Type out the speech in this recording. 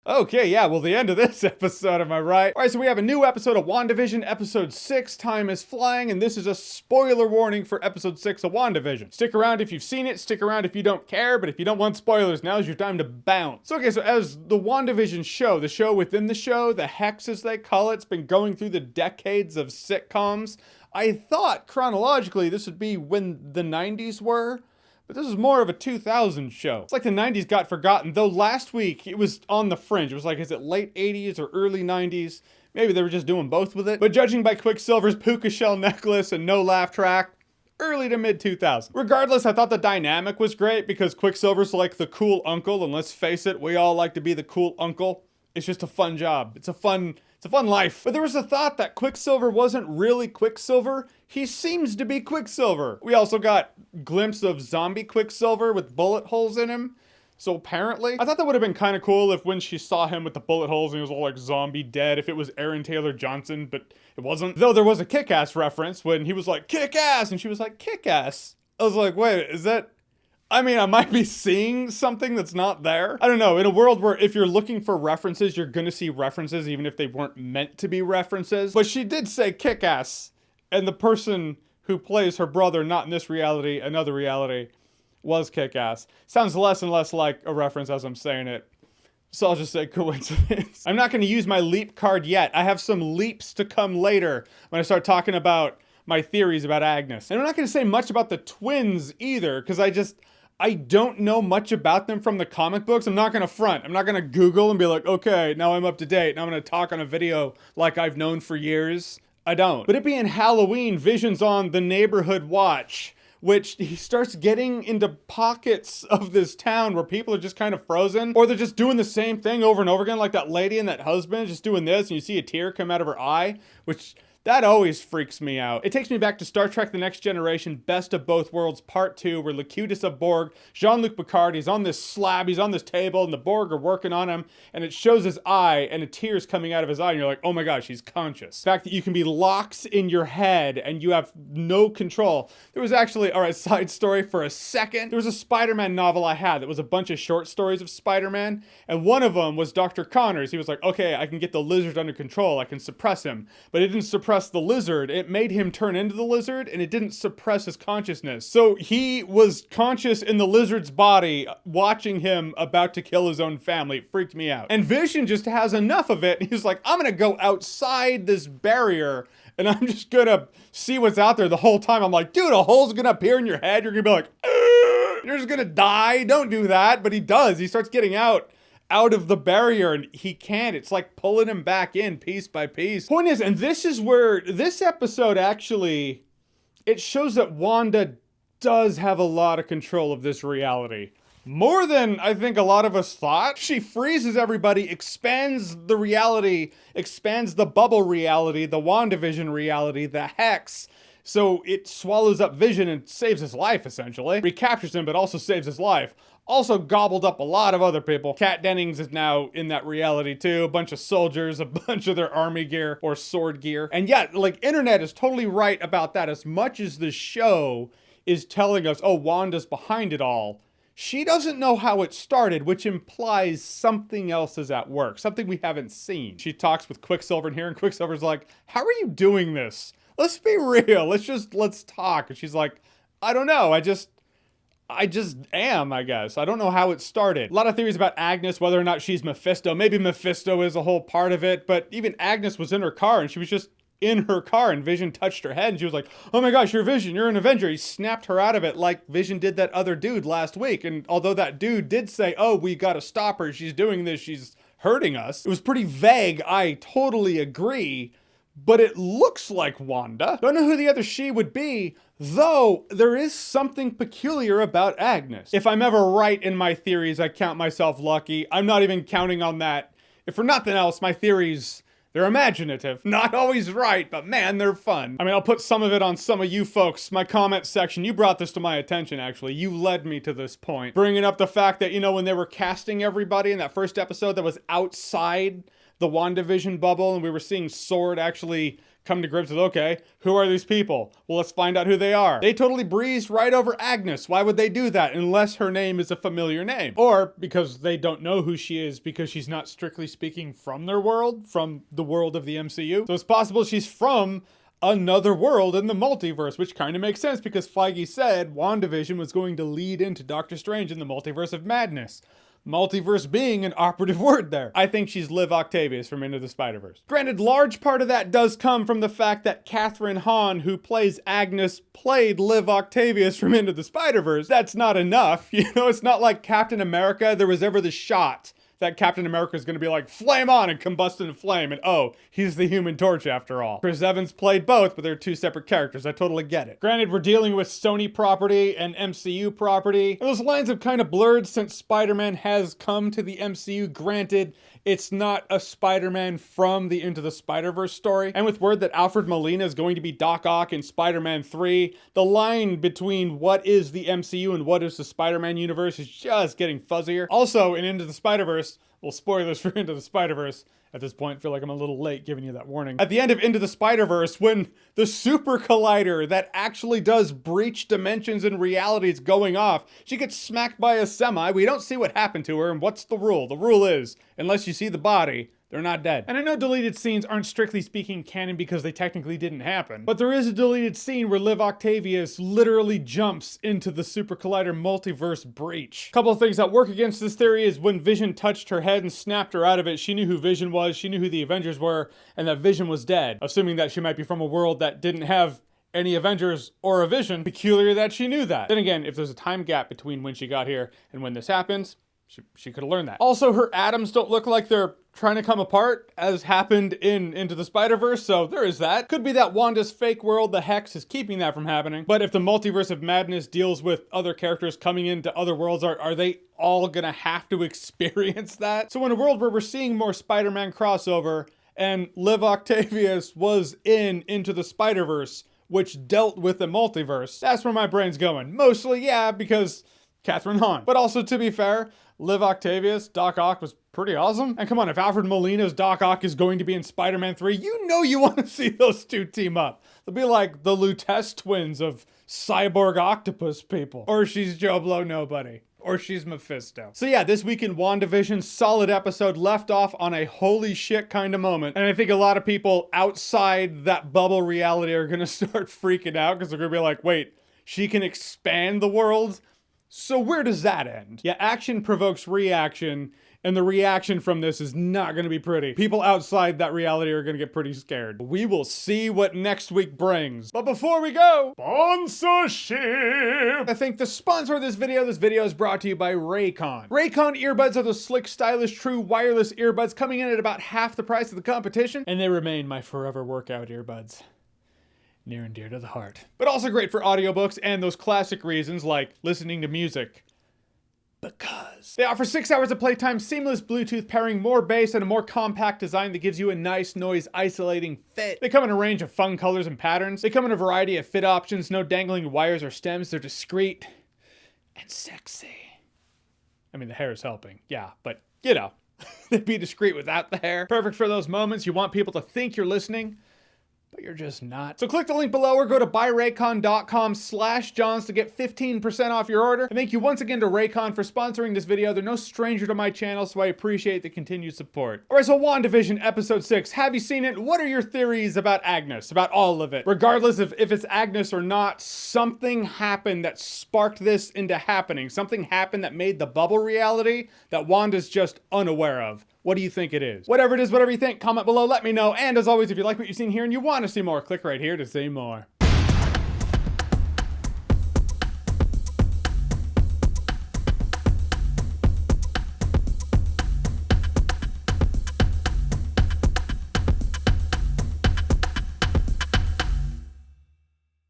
Okay, yeah, well, the end of this episode, am I right? Alright, so we have a new episode of WandaVision, episode 6, Time is Flying, and this is a spoiler warning for episode 6 of WandaVision. Stick around if you've seen it, stick around if you don't care, but if you don't want spoilers, now's your time to bounce. So, okay, so as the WandaVision show, the show within the show, the Hex as they call it, it's been going through the decades of sitcoms. I thought, chronologically, this would be when the 90s were, but this is more of a 2000 show. It's like the 90s got forgotten, though last week it was on the fringe. It was like, is it late 80s or early 90s? Maybe they were just doing both with it. But judging by Quicksilver's puka shell necklace and no laugh track, early to mid 2000s. Regardless, I thought the dynamic was great because Quicksilver's like the cool uncle, and let's face it, we all like to be the cool uncle. It's just a fun job. It's a fun life. But there was a thought that Quicksilver wasn't really Quicksilver. He seems to be Quicksilver. We also got a glimpse of zombie Quicksilver with bullet holes in him. So apparently, I thought that would have been kind of cool if when she saw him with the bullet holes and he was all like zombie dead, if it was Aaron Taylor Johnson, but it wasn't. Though there was a Kick-Ass reference when he was like, Kick-Ass! And she was like, Kick-Ass! I was like, wait, is that... I mean, I might be seeing something that's not there. I don't know, in a world where if you're looking for references, you're gonna see references even if they weren't meant to be references. But she did say Kick-Ass, and the person who plays her brother, not in this reality, another reality, was Kick-Ass. Sounds less and less like a reference as I'm saying it. So I'll just say coincidence. I'm not gonna use my leap card yet. I have some leaps to come later when I start talking about my theories about Agnes. And I'm not gonna say much about the twins either, because I don't know much about them from the comic books. I'm not gonna front. I'm not gonna Google and be like, okay, now I'm up to date. Now I'm gonna talk on a video like I've known for years. I don't. But it being Halloween, Vision's on the neighborhood watch, which he starts getting into pockets of this town where people are just kind of frozen, or they're just doing the same thing over and over again, like that lady and that husband just doing this, and you see a tear come out of her eye, which... that always freaks me out. It takes me back to Star Trek The Next Generation, Best of Both Worlds Part 2, where Locutus of Borg, Jean-Luc Picard, he's on this slab, he's on this table, and the Borg are working on him, and it shows his eye, and a tear's coming out of his eye, and you're like, oh my gosh, he's conscious. The fact that you can be locked in your head, and you have no control. There was actually, alright, side story for a second, there was a Spider-Man novel I had that was a bunch of short stories of Spider-Man, and one of them was Dr. Connors. He was like, okay, I can get the lizard under control, I can suppress him, but it didn't suppress the lizard, it made him turn into the lizard, and it didn't suppress his consciousness. So he was conscious in the lizard's body, watching him about to kill his own family. It freaked me out. And Vision just has enough of it, and he's like, I'm gonna go outside this barrier, and I'm just gonna see what's out there the whole time. I'm like, dude, a hole's gonna appear in your head, you're gonna be like, you're just gonna die, don't do that. But he does, he starts getting out of the barrier, and he can't. It's like pulling him back in piece by piece. Point is, and this is where this episode actually, it shows that Wanda does have a lot of control of this reality. More than I think a lot of us thought. She freezes everybody, expands the reality, expands the bubble reality, the WandaVision reality, the Hex. So it swallows up Vision and saves his life, essentially. Recaptures him, but also saves his life. Also gobbled up a lot of other people. Kat Dennings is now in that reality too. A bunch of soldiers, a bunch of their army gear or sword gear. And yet, like, internet is totally right about that. As much as the show is telling us, oh, Wanda's behind it all, she doesn't know how it started, which implies something else is at work. Something we haven't seen. She talks with Quicksilver in here, and Quicksilver's like, how are you doing this? Let's be real. Let's talk. And she's like, I don't know. I just am, I guess. I don't know how it started. A lot of theories about Agnes, whether or not she's Mephisto. Maybe Mephisto is a whole part of it, but even Agnes was in her car, and she was just in her car, and Vision touched her head, and she was like, oh my gosh, you're Vision, you're an Avenger. He snapped her out of it like Vision did that other dude last week. And although that dude did say, oh, we gotta stop her, she's doing this, she's hurting us, it was pretty vague. I totally agree. But it looks like Wanda. Don't know who the other she would be, though there is something peculiar about Agnes. If I'm ever right in my theories, I count myself lucky. I'm not even counting on that. If for nothing else, my theories, they're imaginative. Not always right, but man, they're fun. I mean, I'll put some of it on some of you folks. My comment section, you brought this to my attention, actually. You led me to this point. Bringing up the fact that, you know, when they were casting everybody in that first episode that was outside the WandaVision bubble, and we were seeing S.W.O.R.D. actually come to grips with, okay, who are these people? Well, let's find out who they are. They totally breezed right over Agnes. Why would they do that unless her name is a familiar name? Or because they don't know who she is because she's not strictly speaking from their world, from the world of the MCU. So it's possible she's from another world in the multiverse, which kind of makes sense because Feige said WandaVision was going to lead into Doctor Strange in the Multiverse of Madness. Multiverse being an operative word there. I think she's Liv Octavius from Into the Spider-Verse. Granted, large part of that does come from the fact that Kathryn Hahn, who plays Agnes, played Liv Octavius from Into the Spider-Verse. That's not enough. You know, it's not like Captain America. There was ever the shot that Captain America is going to be like, flame on and combust into flame, and oh, he's the Human Torch after all. Chris Evans played both, but they're two separate characters. I totally get it. Granted, we're dealing with Sony property and MCU property, and those lines have kind of blurred since Spider-Man has come to the MCU. Granted, it's not a Spider-Man from the Into the Spider-Verse story. And with word that Alfred Molina is going to be Doc Ock in Spider-Man 3, the line between what is the MCU and what is the Spider-Man universe is just getting fuzzier. Also, in Into the Spider-Verse, well, spoilers for Into the Spider-Verse. At this point, I feel like I'm a little late giving you that warning. At the end of Into the Spider-Verse, when the super collider that actually does breach dimensions and realities going off, she gets smacked by a semi. We don't see what happened to her, and what's the rule? The rule is, unless you see the body, they're not dead. And I know deleted scenes aren't strictly speaking canon because they technically didn't happen, but there is a deleted scene where Liv Octavius literally jumps into the Super Collider multiverse breach. Couple of things that work against this theory is when Vision touched her head and snapped her out of it, she knew who Vision was, she knew who the Avengers were, and that Vision was dead. Assuming that she might be from a world that didn't have any Avengers or a Vision, peculiar that she knew that. Then again, if there's a time gap between when she got here and when this happens, she could have learned that. Also, her atoms don't look like they're trying to come apart, as happened in Into the Spider-Verse, so there is that. Could be that Wanda's fake world, the Hex, is keeping that from happening. But if the Multiverse of Madness deals with other characters coming into other worlds, are they all gonna have to experience that? So in a world where we're seeing more Spider-Man crossover, and Liv Octavius was in Into the Spider-Verse, which dealt with the multiverse, that's where my brain's going. Mostly, yeah, because Kathryn Hahn. But also, to be fair, Liv Octavius, Doc Ock was pretty awesome. And come on, if Alfred Molina's Doc Ock is going to be in Spider-Man 3, you know you want to see those two team up. They'll be like the Lutece twins of cyborg octopus people. Or she's Joe Blow Nobody. Or she's Mephisto. So yeah, this week in WandaVision, solid episode, left off on a holy shit kind of moment. And I think a lot of people outside that bubble reality are gonna start freaking out because they're gonna be like, wait, she can expand the world? So where does that end? Yeah, action provokes reaction, and the reaction from this is not going to be pretty. People outside that reality are going to get pretty scared. We will see what next week brings. But before we go, sponsorship! I think the sponsor of this video is brought to you by Raycon. Raycon earbuds are the slick, stylish, true wireless earbuds coming in at about half the price of the competition, and they remain my forever workout earbuds. Near and dear to the heart. But also great for audiobooks and those classic reasons like listening to music. Because they offer 6 hours of playtime, seamless Bluetooth pairing, more bass, and a more compact design that gives you a nice noise isolating fit. They come in a range of fun colors and patterns. They come in a variety of fit options, no dangling wires or stems. They're discreet and sexy. I mean, the hair is helping, yeah, but you know, they'd be discreet without the hair. Perfect for those moments you want people to think you're listening, but you're just not. So click the link below or go to buyraycon.com/Johns to get 15% off your order. And thank you once again to Raycon for sponsoring this video. They're no stranger to my channel, so I appreciate the continued support. All right, so WandaVision episode 6. Have you seen it? What are your theories about Agnes? About all of it? Regardless of if it's Agnes or not, something happened that sparked this into happening. Something happened that made the bubble reality that Wanda's just unaware of. What do you think it is? Whatever it is, whatever you think, comment below, let me know. And as always, if you like what you've seen here and you want to see more, click right here to see more.